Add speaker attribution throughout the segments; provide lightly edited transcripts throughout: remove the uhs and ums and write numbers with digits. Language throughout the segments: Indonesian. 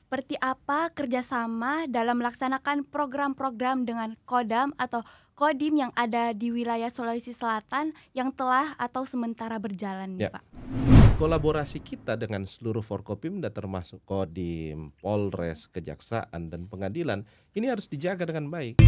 Speaker 1: seperti apa kerjasama dalam melaksanakan program-program dengan Kodam atau Kodim yang ada di wilayah Sulawesi Selatan yang telah atau sementara berjalan nih Pak?
Speaker 2: Kolaborasi kita dengan seluruh Forkopimda termasuk Kodim, Polres, Kejaksaan, dan Pengadilan ini harus dijaga dengan baik.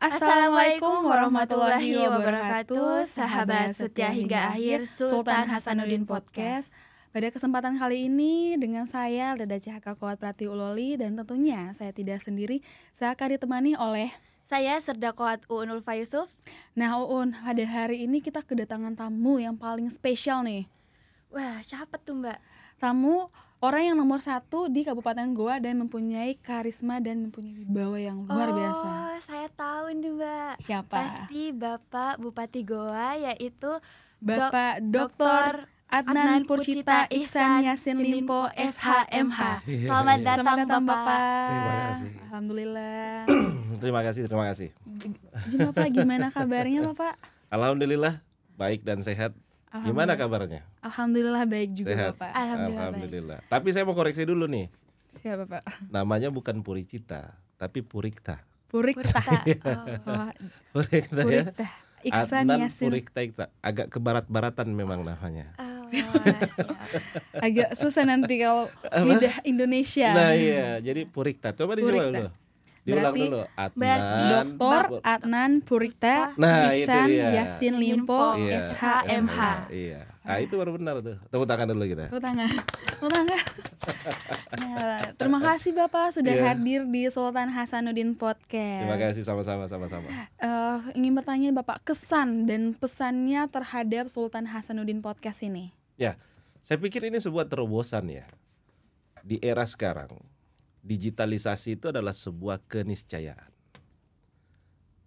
Speaker 1: Assalamualaikum warahmatullahi wabarakatuh, sahabat setia hingga akhir Sultan Hasanuddin Podcast.
Speaker 3: Pada kesempatan kali ini dengan saya Leda Cahaka Kuat Prati Uloli, dan tentunya saya tidak sendiri, saya akan ditemani oleh
Speaker 1: saya Serdakoat Uun Ulfa Yusuf.
Speaker 3: Nah Uun, pada hari ini kita kedatangan tamu yang paling spesial nih.
Speaker 1: Wah, siapa tuh Mbak?
Speaker 3: Tamu orang yang nomor 1 di Kabupaten Goa dan mempunyai karisma dan mempunyai wibawa yang luar biasa.
Speaker 1: Oh, saya tahu nih Mbak.
Speaker 3: Siapa?
Speaker 1: Pasti Bapak Bupati Goa, yaitu
Speaker 3: Bapak Dr. Adnan Purcita Ihsan Yasin Limpo SHMH.
Speaker 1: Selamat datang Bapak.
Speaker 2: Terima kasih.
Speaker 3: Alhamdulillah.
Speaker 2: Terima kasih.
Speaker 3: Jadi Bapak gimana kabarnya Bapak?
Speaker 2: Alhamdulillah baik dan sehat. Gimana kabarnya?
Speaker 3: Alhamdulillah baik juga
Speaker 2: Sehat.
Speaker 3: Bapak.
Speaker 2: Alhamdulillah. Tapi saya mau koreksi dulu nih.
Speaker 3: Siapa Pak?
Speaker 2: Namanya bukan Puricita, tapi Purikta.
Speaker 3: Purikta. Oh,
Speaker 2: Purikta ya.
Speaker 3: Purikta. Ihsan
Speaker 2: Adnan
Speaker 3: Yasin.
Speaker 2: Purikta. Agak kebarat-baratan memang namanya.
Speaker 1: Siap.
Speaker 3: Agak susah nanti kalau lidah Indonesia.
Speaker 2: Nah iya, jadi Purikta. Coba dicoba
Speaker 3: Purikta.
Speaker 2: dulu. Diulang
Speaker 3: Berarti-
Speaker 2: dulu.
Speaker 1: berarti
Speaker 3: Dr. Adnan Purikta
Speaker 2: Nah, itu
Speaker 3: Ihsan
Speaker 2: dia.
Speaker 3: Yasin Limpo
Speaker 2: Iya,
Speaker 3: SHMH.
Speaker 2: Iya. Nah, itu baru benar tuh. Tepuk tangan dulu kita.
Speaker 3: Tepuk tangan. Nah, terima kasih Bapak sudah
Speaker 2: Iya.
Speaker 3: hadir di Sultan Hasanuddin Podcast.
Speaker 2: Terima kasih sama-sama.
Speaker 3: Ingin bertanya Bapak, kesan dan pesannya terhadap Sultan Hasanuddin Podcast ini.
Speaker 2: Ya, saya pikir ini sebuah terobosan ya. Di era sekarang, digitalisasi itu adalah sebuah keniscayaan.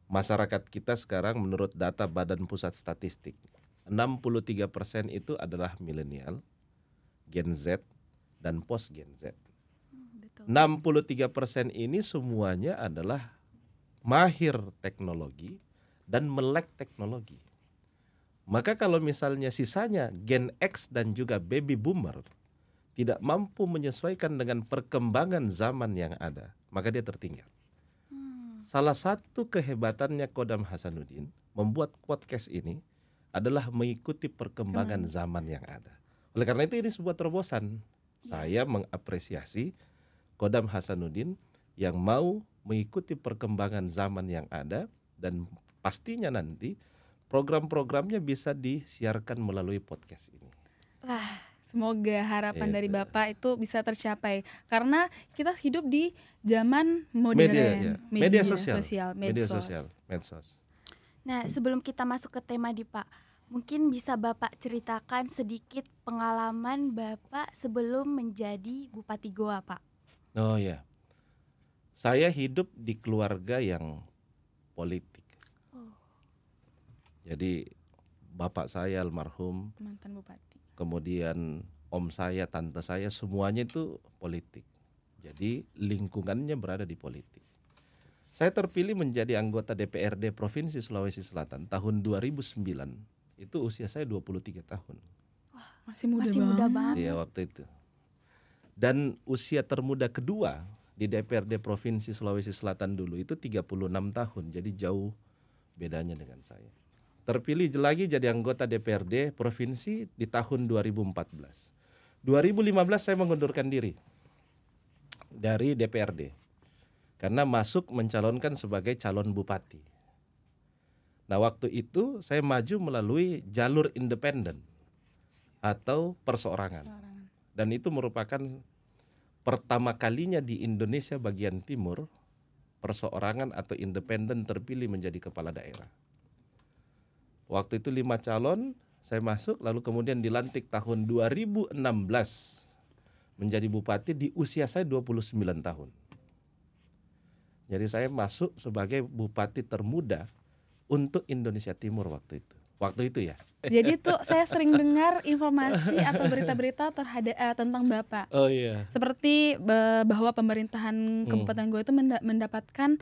Speaker 2: Masyarakat kita sekarang menurut data Badan Pusat Statistik, 63% itu adalah milenial, Gen Z, dan post Gen Z.
Speaker 1: Betul.
Speaker 2: 63% ini semuanya adalah mahir teknologi dan melek teknologi. Maka kalau misalnya sisanya Gen X dan juga baby boomer tidak mampu menyesuaikan dengan perkembangan zaman yang ada, maka dia tertinggal. Salah satu kehebatannya Kodam Hasanuddin membuat podcast ini adalah mengikuti perkembangan zaman yang ada. Oleh karena itu ini sebuah terobosan. Saya mengapresiasi Kodam Hasanuddin yang mau mengikuti perkembangan zaman yang ada, dan pastinya nanti program-programnya bisa disiarkan melalui podcast ini.
Speaker 1: Wah,
Speaker 3: Semoga harapan
Speaker 2: Itu.
Speaker 3: dari Bapak itu bisa tercapai, karena kita hidup di zaman modern,
Speaker 2: Media sosial. Medsos.
Speaker 1: nah sebelum kita masuk ke tema di Pak, mungkin bisa Bapak ceritakan sedikit pengalaman Bapak sebelum menjadi Bupati Goa Pak.
Speaker 2: Oh ya, saya hidup di keluarga yang politik. Jadi bapak saya almarhum,
Speaker 3: mantan Bupati.
Speaker 2: kemudian om saya, tante saya, semuanya itu politik. Jadi lingkungannya berada di politik. Saya terpilih menjadi anggota DPRD Provinsi Sulawesi Selatan tahun 2009. Itu usia saya 23 tahun.
Speaker 3: Masih muda
Speaker 1: Masih muda banget.
Speaker 2: Iya waktu itu. Dan usia termuda kedua di DPRD Provinsi Sulawesi Selatan dulu itu 36 tahun. Jadi jauh bedanya dengan saya. Terpilih lagi jadi anggota DPRD Provinsi di tahun 2014. 2015 saya mengundurkan diri dari DPRD karena masuk mencalonkan sebagai calon bupati. Nah waktu itu saya maju melalui jalur independen atau perseorangan. Dan itu merupakan pertama kalinya di Indonesia bagian timur perseorangan atau independen terpilih menjadi kepala daerah. Waktu itu 5 calon, saya masuk, lalu kemudian dilantik tahun 2016 menjadi bupati di usia saya 29 tahun. Jadi saya masuk sebagai bupati termuda untuk Indonesia Timur waktu itu. Waktu itu ya.
Speaker 3: Jadi tuh saya sering dengar informasi atau berita-berita tentang Bapak.
Speaker 2: Oh iya.
Speaker 3: Seperti bahwa pemerintahan Kabupaten Goa itu mendapatkan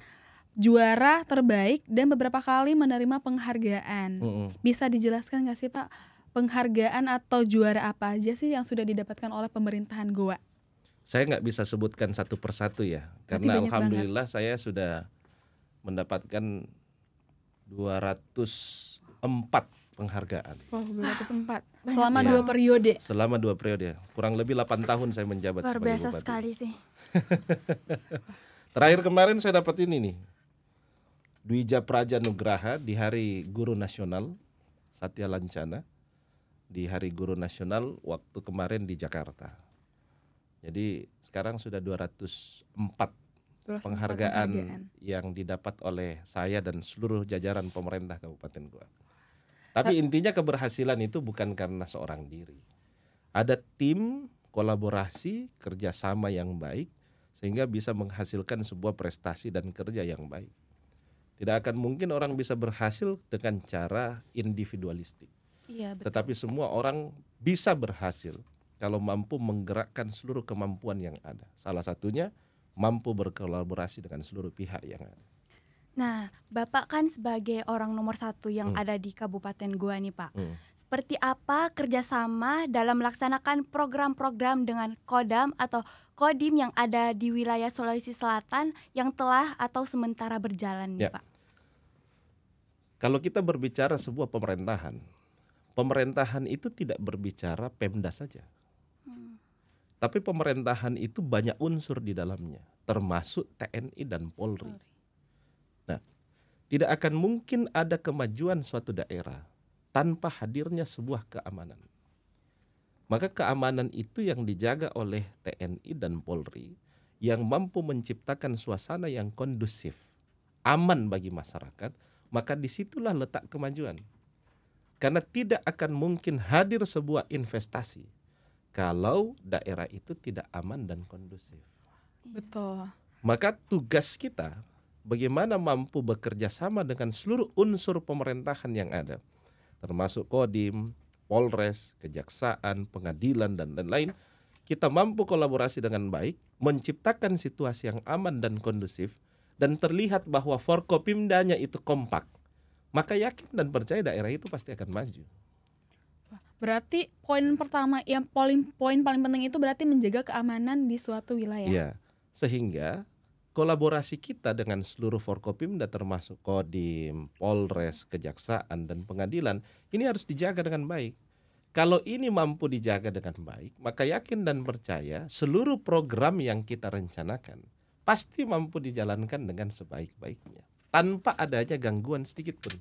Speaker 3: juara terbaik dan beberapa kali menerima penghargaan.
Speaker 2: Mm-mm.
Speaker 3: Bisa dijelaskan nggak sih Pak, penghargaan atau juara apa aja sih yang sudah didapatkan oleh pemerintahan Goa?
Speaker 2: Saya nggak bisa sebutkan satu persatu ya,
Speaker 3: Berarti
Speaker 2: karena
Speaker 3: banyak
Speaker 2: alhamdulillah saya sudah mendapatkan 204 penghargaan
Speaker 3: Wow, 204. Selama
Speaker 2: Iya.
Speaker 3: 2 periode.
Speaker 2: selama 2 periode. Kurang lebih 8 tahun saya menjabat
Speaker 1: Luar
Speaker 2: sebagai
Speaker 1: biasa
Speaker 2: bupati.
Speaker 1: sekali sih.
Speaker 2: Terakhir kemarin saya dapat ini nih, Dwija Praja Nugraha di Hari Guru Nasional Satya Lancana, di Hari Guru Nasional waktu kemarin di Jakarta. Jadi sekarang sudah 204 penghargaan yang didapat oleh saya dan seluruh jajaran pemerintah Kabupaten Goa. Tapi intinya keberhasilan itu bukan karena seorang diri. Ada tim, kolaborasi, kerjasama yang baik sehingga bisa menghasilkan sebuah prestasi dan kerja yang baik. Tidak akan mungkin orang bisa berhasil dengan cara individualistik.
Speaker 1: Iya, betul.
Speaker 2: Tetapi semua orang bisa berhasil kalau mampu menggerakkan seluruh kemampuan yang ada. Salah satunya mampu berkolaborasi dengan seluruh pihak yang ada.
Speaker 1: Nah, Bapak kan sebagai orang nomor 1 yang ada di Kabupaten Goa nih Pak. Seperti apa kerjasama dalam melaksanakan program-program dengan Kodam atau Kodim yang ada di wilayah Sulawesi Selatan yang telah atau sementara berjalan nih
Speaker 2: Ya.
Speaker 1: Pak?
Speaker 2: Kalau kita berbicara sebuah pemerintahan itu tidak berbicara Pemda saja. Tapi pemerintahan itu banyak unsur di dalamnya, termasuk TNI dan Polri. Nah, tidak akan mungkin ada kemajuan suatu daerah tanpa hadirnya sebuah keamanan. Maka keamanan itu yang dijaga oleh TNI dan Polri yang mampu menciptakan suasana yang kondusif, aman bagi masyarakat, maka disitulah letak kemajuan. Karena tidak akan mungkin hadir sebuah investasi kalau daerah itu tidak aman dan kondusif.
Speaker 3: Betul.
Speaker 2: Maka tugas kita bagaimana mampu bekerja sama dengan seluruh unsur pemerintahan yang ada, termasuk Kodim, Polres, Kejaksaan, Pengadilan, dan lain-lain. Kita mampu kolaborasi dengan baik, menciptakan situasi yang aman dan kondusif, dan terlihat bahwa Forkopimdanya itu kompak. Maka yakin dan percaya daerah itu pasti akan maju.
Speaker 3: Berarti poin pertama yang poin paling penting itu berarti menjaga keamanan di suatu wilayah.
Speaker 2: Ya, sehingga kolaborasi kita dengan seluruh Forkopimda termasuk Kodim, Polres, Kejaksaan, dan Pengadilan ini harus dijaga dengan baik. Kalau ini mampu dijaga dengan baik, maka yakin dan percaya seluruh program yang kita rencanakan pasti mampu dijalankan dengan sebaik-baiknya tanpa adanya gangguan sedikit pun.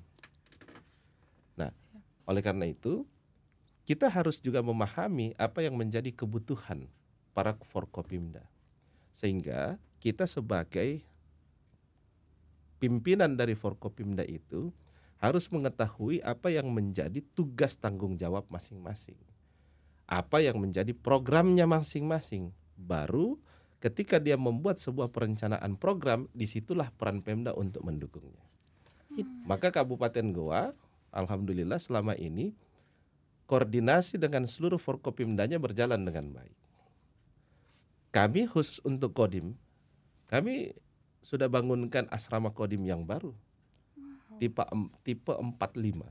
Speaker 2: Nah, oleh karena itu kita harus juga memahami apa yang menjadi kebutuhan para Forkopimda. Sehingga kita sebagai pimpinan dari Forkopimda itu harus mengetahui apa yang menjadi tugas tanggung jawab masing-masing. Apa yang menjadi programnya masing-masing. Baru ketika dia membuat sebuah perencanaan program, disitulah peran Pemda untuk mendukungnya. Maka Kabupaten Goa, alhamdulillah selama ini koordinasi dengan seluruh Forkopimdanya berjalan dengan baik. Kami khusus untuk Kodim, kami sudah bangunkan asrama Kodim yang baru, tipe 45,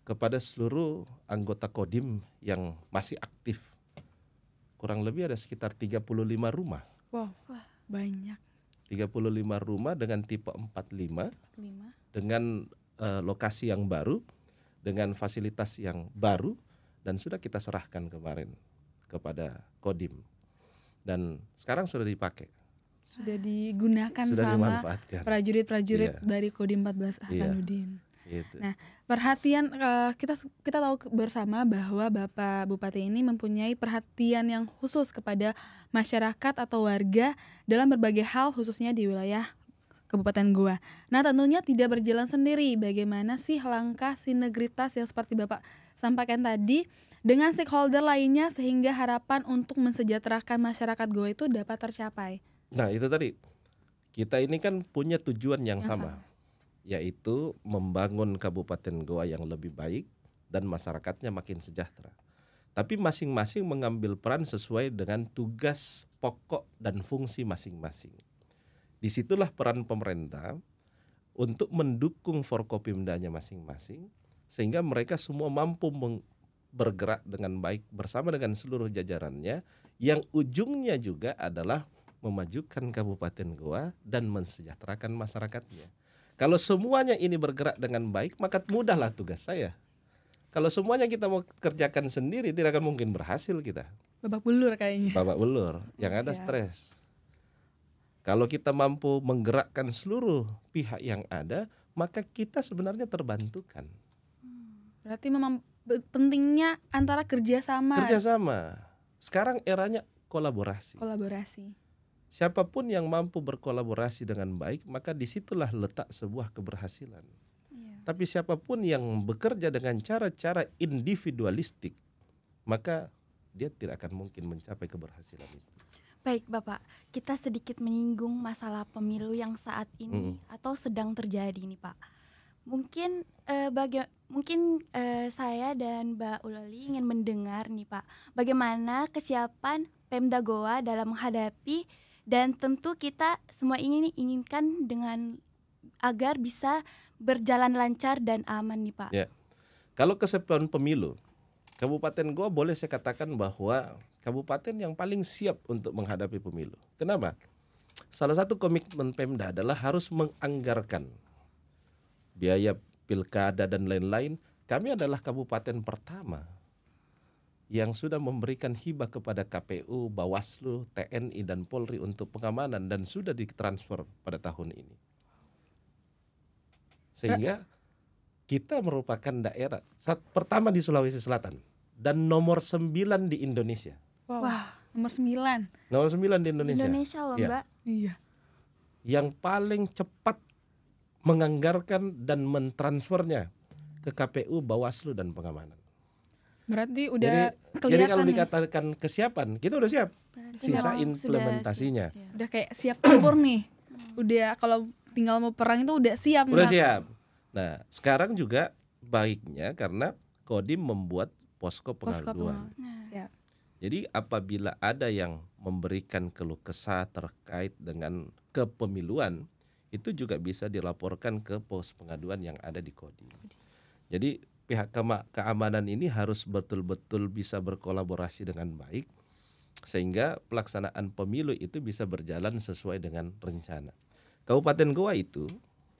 Speaker 2: kepada seluruh anggota Kodim yang masih aktif. Kurang lebih ada sekitar 35 rumah.
Speaker 3: Wow, banyak.
Speaker 2: 35 rumah dengan tipe 45,
Speaker 3: 5.
Speaker 2: dengan lokasi yang baru, dengan fasilitas yang baru, dan sudah kita serahkan kemarin kepada Kodim. Dan sekarang sudah dipakai.
Speaker 3: Sudah digunakan
Speaker 2: Sudah
Speaker 3: sama
Speaker 2: dimanfaatkan.
Speaker 3: prajurit-prajurit
Speaker 2: Iya.
Speaker 3: dari Kodim 14 Hasanuddin.
Speaker 2: Gitu.
Speaker 3: Nah, perhatian kita tahu bersama bahwa Bapak Bupati ini mempunyai perhatian yang khusus kepada masyarakat atau warga dalam berbagai hal khususnya di wilayah Kabupaten Goa. Nah, tentunya tidak berjalan sendiri. Bagaimana sih langkah sinergitas yang seperti Bapak sampaikan tadi dengan stakeholder lainnya sehingga harapan untuk mensejahterakan masyarakat Goa itu dapat tercapai?
Speaker 2: Nah, itu tadi. Kita ini kan punya tujuan yang sama, yaitu membangun Kabupaten Goa yang lebih baik dan masyarakatnya makin sejahtera. Tapi masing-masing mengambil peran sesuai dengan tugas pokok dan fungsi masing-masing. Disitulah peran pemerintah untuk mendukung Forkopimdanya masing-masing, sehingga mereka semua mampu bergerak dengan baik bersama dengan seluruh jajarannya, yang ujungnya juga adalah memajukan Kabupaten Goa dan mensejahterakan masyarakatnya. Kalau semuanya ini bergerak dengan baik, maka mudahlah tugas saya. Kalau semuanya kita mau kerjakan sendiri, tidak akan mungkin berhasil kita.
Speaker 3: Babak belur kayaknya.
Speaker 2: Babak belur, yang ada stres. Kalau kita mampu menggerakkan seluruh pihak yang ada, maka kita sebenarnya terbantukan.
Speaker 3: Berarti memang pentingnya antara kerjasama.
Speaker 2: Kerjasama. Sekarang eranya kolaborasi.
Speaker 3: Kolaborasi.
Speaker 2: Siapapun yang mampu berkolaborasi dengan baik, maka disitulah letak sebuah keberhasilan.
Speaker 3: Yes.
Speaker 2: Tapi siapapun yang bekerja dengan cara-cara individualistik, maka dia tidak akan mungkin mencapai keberhasilan itu.
Speaker 1: Baik Bapak, kita sedikit menyinggung masalah pemilu yang saat ini atau sedang terjadi nih Pak. Mungkin saya dan Mbak Uloli ingin mendengar nih Pak, bagaimana kesiapan Pemda Goa dalam menghadapi, dan tentu kita semua ini inginkan dengan agar bisa berjalan lancar dan aman nih Pak.
Speaker 2: Ya. Kalau kesiapan pemilu, Kabupaten Goa boleh saya katakan bahwa kabupaten yang paling siap untuk menghadapi pemilu. Kenapa? Salah satu komitmen Pemda adalah harus menganggarkan biaya pilkada dan lain-lain. Kami adalah kabupaten pertama yang sudah memberikan hibah kepada KPU, Bawaslu, TNI dan Polri untuk pengamanan dan sudah ditransfer pada tahun ini. Sehingga kita merupakan daerah pertama di Sulawesi Selatan dan nomor 9 di Indonesia.
Speaker 3: Wah, nomor 9.
Speaker 2: Nomor 9 di Indonesia.
Speaker 1: Indonesia loh
Speaker 2: Ya.
Speaker 1: Mbak.
Speaker 3: Iya.
Speaker 2: Yang paling cepat menganggarkan dan mentransfernya ke KPU, Bawaslu dan pengamanan.
Speaker 3: Berarti udah
Speaker 2: Jadi
Speaker 3: kelihatan
Speaker 2: kalau
Speaker 3: nih.
Speaker 2: dikatakan kesiapan, kita udah siap. Sisa
Speaker 1: Memang
Speaker 2: implementasinya.
Speaker 1: sudah siap.
Speaker 3: Udah kayak siap tempur nih. Udah kalau tinggal mau perang itu udah siap.
Speaker 2: Udah
Speaker 3: Mbak.
Speaker 2: siap. Nah, sekarang juga baiknya karena Kodim membuat posko
Speaker 3: Posko
Speaker 2: pengaduan.
Speaker 3: pengaduan. Siap.
Speaker 2: Jadi apabila ada yang memberikan keluh kesah terkait dengan kepemiluan, itu juga bisa dilaporkan ke pos pengaduan yang ada di Kodim. Jadi pihak keamanan ini harus betul-betul bisa berkolaborasi dengan baik, sehingga pelaksanaan pemilu itu bisa berjalan sesuai dengan rencana. Kabupaten Goa itu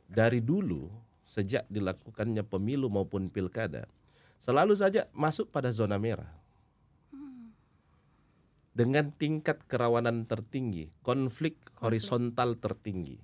Speaker 2: dari dulu sejak dilakukannya pemilu maupun pilkada selalu saja masuk pada zona merah. Dengan tingkat kerawanan tertinggi, konflik horizontal tertinggi.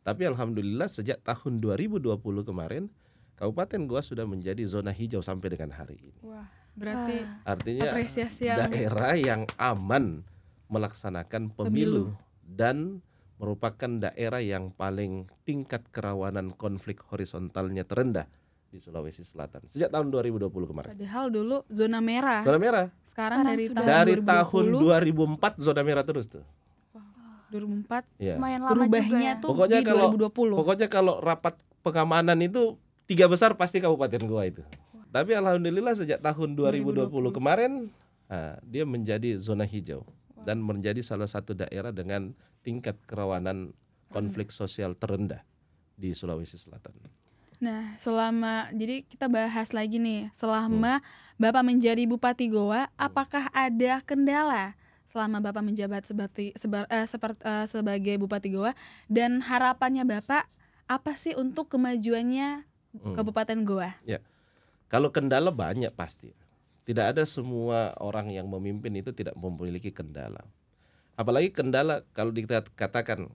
Speaker 2: Tapi alhamdulillah sejak tahun 2020 kemarin, Kabupaten Goa sudah menjadi zona hijau sampai dengan hari ini.
Speaker 3: Wah, berarti
Speaker 2: Artinya
Speaker 3: apresiasi yang
Speaker 2: daerah yang aman melaksanakan pemilu dan merupakan daerah yang paling tingkat kerawanan konflik horizontalnya terendah di Sulawesi Selatan sejak tahun 2020 kemarin.
Speaker 3: padahal dulu zona merah.
Speaker 2: Zona merah.
Speaker 3: Sekarang dari
Speaker 1: sudah.
Speaker 3: tahun
Speaker 2: Dari
Speaker 3: 2020,
Speaker 2: tahun 2004 zona merah terus tuh.
Speaker 3: 2004
Speaker 2: Ya.
Speaker 1: Lumayan lama
Speaker 3: berubahnya
Speaker 1: juga ya.
Speaker 3: tuh
Speaker 2: Pokoknya
Speaker 3: di
Speaker 2: kalau
Speaker 3: 2020.
Speaker 2: Pokoknya kalau rapat pengamanan itu 3 besar pasti Kabupaten Goa itu. Tapi alhamdulillah sejak tahun 2020 kemarin dia menjadi zona hijau dan menjadi salah satu daerah dengan tingkat kerawanan konflik sosial terendah di Sulawesi Selatan.
Speaker 3: Nah, jadi kita bahas lagi nih, selama Bapak menjadi Bupati Goa, apakah ada kendala selama Bapak menjabat sebagai Bupati Goa, dan harapannya Bapak apa sih untuk kemajuannya Kabupaten Goa?
Speaker 2: Ya. Kalau kendala banyak pasti. Tidak ada semua orang yang memimpin itu tidak memiliki kendala. Apalagi kendala kalau dikatakan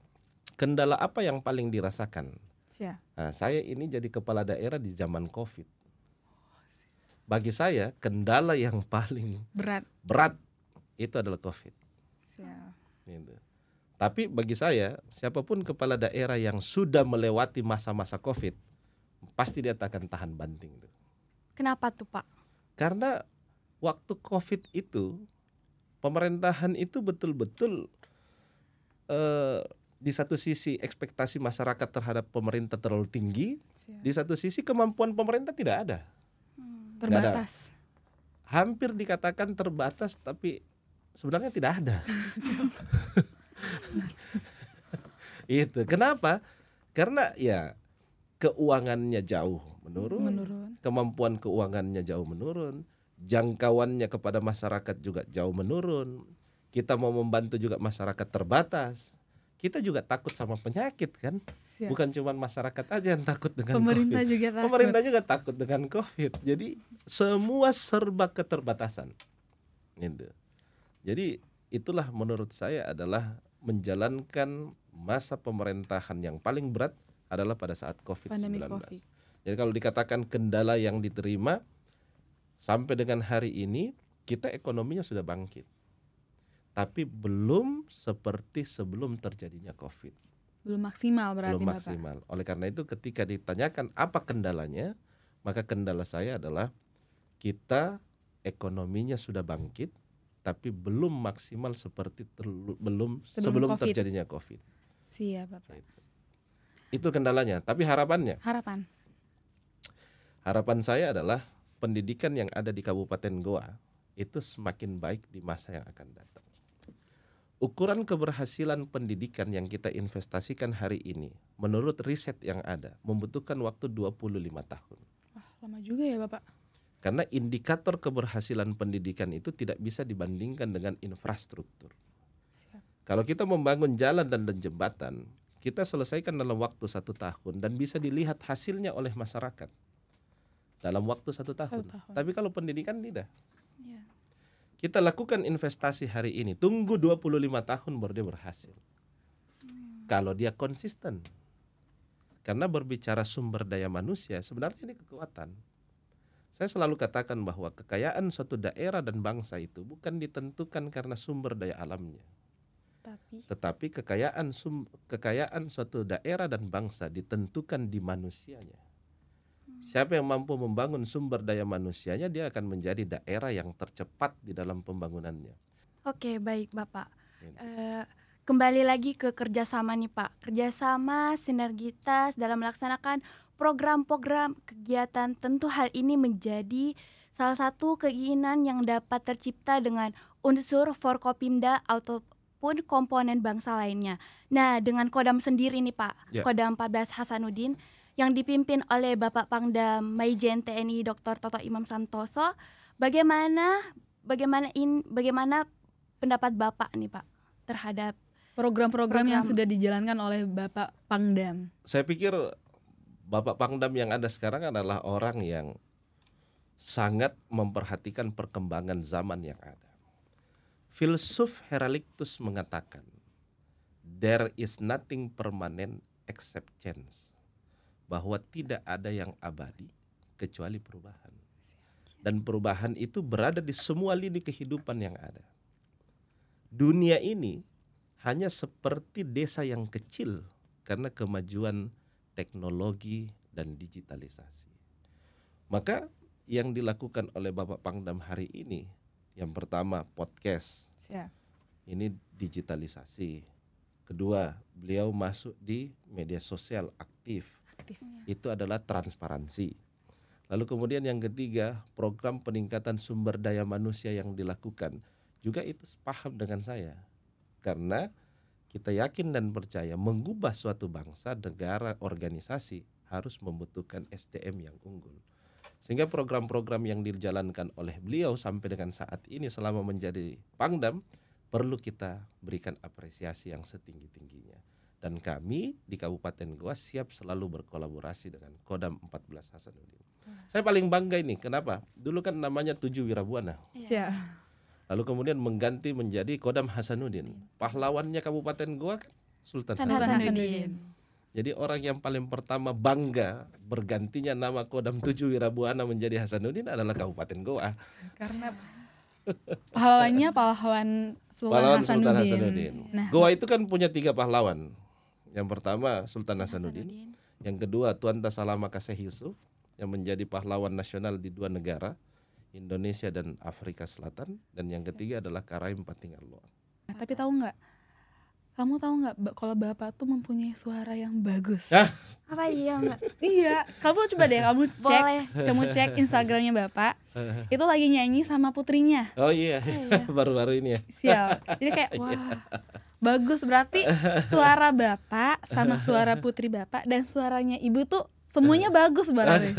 Speaker 2: kendala apa yang paling dirasakan?
Speaker 3: Siap.
Speaker 2: Nah, saya ini jadi kepala daerah di zaman Covid. Bagi saya kendala yang paling berat itu adalah Covid.
Speaker 3: Siap.
Speaker 2: Gitu. Tapi bagi saya siapapun kepala daerah yang sudah melewati masa-masa Covid pasti dia akan tahan banting.
Speaker 1: Kenapa tuh Pak?
Speaker 2: Karena waktu Covid itu pemerintahan itu betul-betul di satu sisi ekspektasi masyarakat terhadap pemerintah terlalu tinggi, di satu sisi kemampuan pemerintah tidak ada.
Speaker 3: Terbatas.
Speaker 2: Hampir dikatakan terbatas, tapi sebenarnya tidak ada. Itu kenapa? Karena ya keuangannya jauh menurun, kemampuan keuangannya jauh menurun, jangkauannya kepada masyarakat juga jauh menurun. Kita mau membantu juga masyarakat terbatas. Kita juga takut sama penyakit kan?
Speaker 3: Siap.
Speaker 2: Bukan cuma masyarakat aja yang takut dengan
Speaker 3: Pemerintah
Speaker 2: COVID.
Speaker 3: juga takut.
Speaker 2: Pemerintah juga takut dengan COVID. Jadi semua serba keterbatasan. Gitu. Jadi itulah menurut saya adalah menjalankan masa pemerintahan yang paling berat adalah pada saat COVID-19. Jadi kalau dikatakan kendala yang diterima sampai dengan hari ini, kita ekonominya sudah bangkit. Tapi belum seperti sebelum terjadinya COVID.
Speaker 3: Belum maksimal berarti
Speaker 2: belum
Speaker 3: Bapak.
Speaker 2: maksimal. Oleh karena itu ketika ditanyakan apa kendalanya, maka kendala saya adalah kita ekonominya sudah bangkit, tapi belum maksimal seperti sebelum
Speaker 3: COVID.
Speaker 2: terjadinya COVID.
Speaker 3: Siap Bapak.
Speaker 2: Itu kendalanya. Tapi harapannya? Harapan saya adalah pendidikan yang ada di Kabupaten Goa itu semakin baik di masa yang akan datang. Ukuran keberhasilan pendidikan yang kita investasikan hari ini menurut riset yang ada membutuhkan waktu 25 tahun.
Speaker 3: Wah, lama juga ya Bapak.
Speaker 2: Karena indikator keberhasilan pendidikan itu tidak bisa dibandingkan dengan infrastruktur.
Speaker 3: Siap.
Speaker 2: Kalau kita membangun jalan dan jembatan, kita selesaikan dalam waktu 1 tahun dan bisa dilihat hasilnya oleh masyarakat dalam waktu 1 tahun. Tapi kalau pendidikan tidak.
Speaker 3: Ya.
Speaker 2: Kita lakukan investasi hari ini, tunggu 25 tahun baru dia berhasil. Kalau dia konsisten. Karena berbicara sumber daya manusia, sebenarnya ini kekuatan. Saya selalu katakan bahwa kekayaan suatu daerah dan bangsa itu bukan ditentukan karena sumber daya alamnya. Tetapi kekayaan suatu daerah dan bangsa ditentukan di manusianya. Siapa yang mampu membangun sumber daya manusianya, dia akan menjadi daerah yang tercepat di dalam pembangunannya.
Speaker 1: Oke, baik Bapak. Kembali lagi ke kerjasama nih Pak. Kerjasama, sinergitas dalam melaksanakan program-program kegiatan. Tentu hal ini menjadi salah satu keinginan yang dapat tercipta dengan unsur Forkopimda ataupun komponen bangsa lainnya. Nah, dengan Kodam sendiri nih Pak, Kodam 14 Hasanuddin, yang dipimpin oleh Bapak Pangdam Maijen TNI Dr. Toto Imam Santoso, bagaimana pendapat Bapak nih Pak terhadap
Speaker 3: program-program yang sudah dijalankan oleh Bapak Pangdam?
Speaker 2: Saya pikir Bapak Pangdam yang ada sekarang adalah orang yang sangat memperhatikan perkembangan zaman yang ada. Filsuf Heraclitus mengatakan, there is nothing permanent except change. Bahwa tidak ada yang abadi kecuali perubahan. Dan perubahan itu berada di semua lini kehidupan yang ada. Dunia ini hanya seperti desa yang kecil karena kemajuan teknologi dan digitalisasi. Maka yang dilakukan oleh Bapak Pangdam hari ini, yang pertama podcast.
Speaker 3: Siap.
Speaker 2: Ini digitalisasi. Kedua, beliau masuk di media sosial aktif. Itu adalah transparansi. Lalu kemudian yang ketiga, program peningkatan sumber daya manusia yang dilakukan juga itu paham dengan saya. Karena kita yakin dan percaya mengubah suatu bangsa, negara, organisasi harus membutuhkan SDM yang unggul. Sehingga program-program yang dijalankan oleh beliau sampai dengan saat ini selama menjadi Pangdam perlu kita berikan apresiasi yang setinggi-tingginya. Dan kami di Kabupaten Goa siap selalu berkolaborasi dengan Kodam 14 Hasanuddin. Saya paling bangga ini, kenapa? Dulu kan namanya 7 Wirabuana.
Speaker 3: Siap.
Speaker 2: Lalu kemudian mengganti menjadi Kodam Hasanuddin. Pahlawannya Kabupaten Goa kan Sultan Hasanuddin. Jadi orang yang paling pertama bangga bergantinya nama Kodam 7 Wirabuana menjadi Hasanuddin adalah Kabupaten Goa.
Speaker 3: Karena pahlawannya pahlawan Sultan Hasanuddin.
Speaker 2: Nah, Goa itu kan punya 3 pahlawan. Yang pertama Sultan Hasanuddin, yang kedua Tuan Tasalama Kaseh Yusuf yang menjadi pahlawan nasional di 2 negara, Indonesia dan Afrika Selatan, dan yang ketiga adalah Karaim Patinggaluan.
Speaker 3: Tapi kamu tahu nggak kalau Bapak tuh mempunyai suara yang bagus?
Speaker 1: Apa iya Mbak?
Speaker 3: Iya, kamu coba deh kamu cek Instagramnya Bapak. Itu lagi nyanyi sama putrinya.
Speaker 2: Oh iya. Baru-baru ini ya.
Speaker 3: Siap. Jadi kayak wah, Bagus, berarti suara Bapak sama suara putri Bapak dan suaranya Ibu tuh semuanya bagus berarti.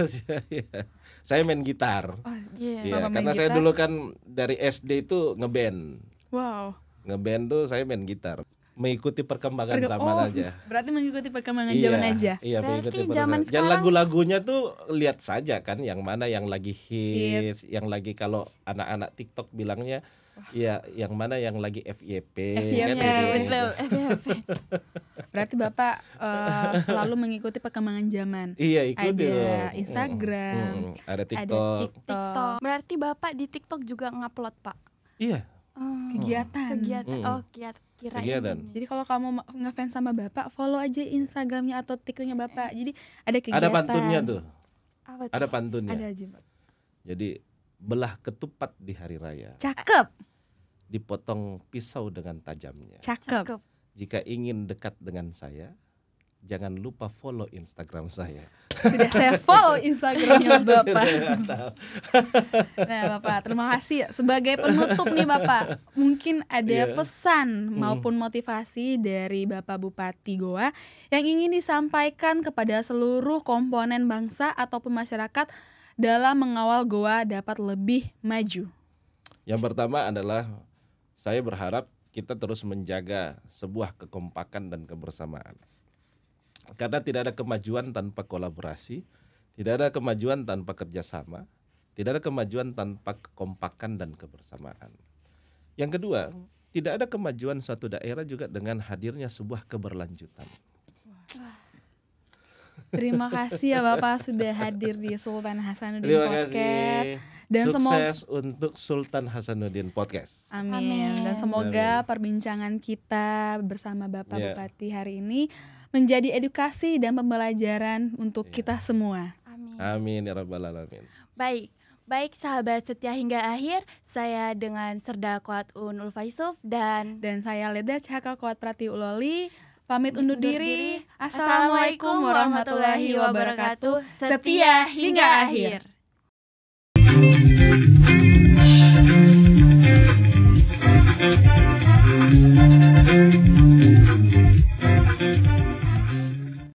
Speaker 2: Saya main gitar. Iya, karena saya dulu kan dari SD itu ngeband.
Speaker 3: Wow.
Speaker 2: Ngeband tuh saya main gitar. Mengikuti perkembangan zaman aja.
Speaker 3: Berarti mengikuti perkembangan zaman aja.
Speaker 2: Iya, mengikuti
Speaker 1: zaman
Speaker 2: perkembangan. Dan lagu-lagunya tuh lihat saja kan yang mana yang lagi hits, yang lagi kalau anak-anak TikTok bilangnya ya yang mana yang lagi FYP.
Speaker 3: FYP,
Speaker 2: kan,
Speaker 3: betul. FYP. Berarti Bapak selalu mengikuti perkembangan zaman.
Speaker 2: Iya, ikuti
Speaker 3: ada
Speaker 2: loh.
Speaker 3: Instagram,
Speaker 2: ada TikTok.
Speaker 1: TikTok. Berarti Bapak di TikTok juga ngupload, Pak?
Speaker 2: Iya.
Speaker 3: Kegiatan.
Speaker 2: Kegiatan.
Speaker 3: Jadi kalau kamu ngefans sama Bapak, follow aja Instagramnya atau TikToknya Bapak. Jadi ada kegiatan.
Speaker 2: Ada pantunnya tuh.
Speaker 1: Apa tuh?
Speaker 2: Ada pantunnya.
Speaker 3: Ada aja, Pak.
Speaker 2: Jadi belah ketupat di hari raya.
Speaker 3: Cakep.
Speaker 2: Dipotong pisau dengan tajamnya.
Speaker 3: Cakep.
Speaker 2: Jika ingin dekat dengan saya, jangan lupa follow Instagram saya.
Speaker 3: Sudah saya follow Instagramnya Bapak. Nah Bapak, terima kasih. Sebagai penutup nih Bapak, mungkin ada pesan maupun motivasi dari Bapak Bupati Goa yang ingin disampaikan kepada seluruh komponen bangsa ataupun masyarakat dalam mengawal Goa dapat lebih maju.
Speaker 2: Yang pertama adalah saya berharap kita terus menjaga sebuah kekompakan dan kebersamaan. Karena tidak ada kemajuan tanpa kolaborasi, tidak ada kemajuan tanpa kerjasama, tidak ada kemajuan tanpa kekompakan dan kebersamaan. Yang kedua, tidak ada kemajuan suatu daerah juga dengan hadirnya sebuah keberlanjutan.
Speaker 3: Terima kasih ya Bapak sudah hadir di Sultan Hasanuddin
Speaker 2: Terima
Speaker 3: Podcast.
Speaker 2: kasih.
Speaker 3: Dan
Speaker 2: sukses untuk Sultan Hasanuddin Podcast.
Speaker 3: Amin. Dan semoga perbincangan kita bersama Bapak Bupati hari ini menjadi edukasi dan pembelajaran untuk kita semua.
Speaker 2: Amin ya rabbal alamin.
Speaker 1: Baik sahabat setia hingga akhir, saya dengan Serda Koat Unul Faisuf dan
Speaker 3: saya Leda Cahaka Koat Prati Uloli pamit undur diri. Assalamualaikum warahmatullahi wabarakatuh. Setia hingga akhir.